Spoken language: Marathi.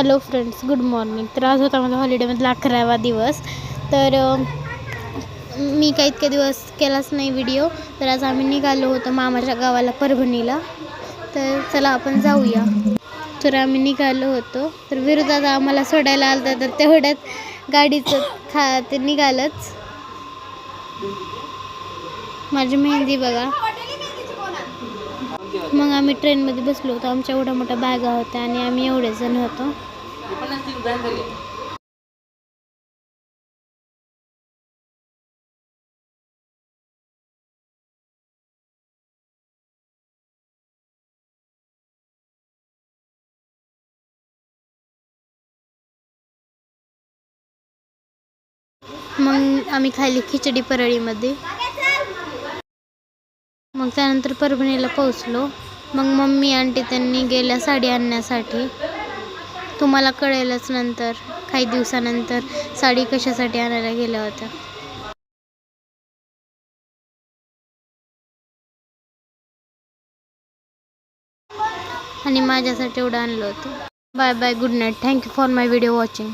Hello friends, good morning. तर आज होता माझा हॉलिडेमधला 11वा दिवस. तर मी काही इतके दिवस केलाच नाही व्हिडिओ. तर आज आम्ही निघालो होतो मामाच्या गावाला, परभणीला. तर चला आपण जाऊया. तर आम्ही निघालो होतो. तर विरुदादा आम्हाला सोडायला आलं, तर तेवढ्यात गाडीचं ते निघालंच. माझी मेहंदी बघा. मग आम्ही ट्रेनमध्ये बसलो होतो. आमच्या एवढ्या मोठ्या बॅगा होत्या आणि आम्ही एवढे जण होतो. मग आम्ही खाल्ली खिचडी परळीमध्ये. मग त्यानंतर परभणीला पोहोचलो. मग मम्मी आंटी त्यांनी गेल्या साडी आणण्यासाठी. तुम्हाला कळेलच नंतर, काही दिवसानंतर साडी कशासाठी आणायला गेल्या होत्या. आणि माझ्यासाठी एवढं आणलं होतं. Bye bye, good night. Thank you for my video watching.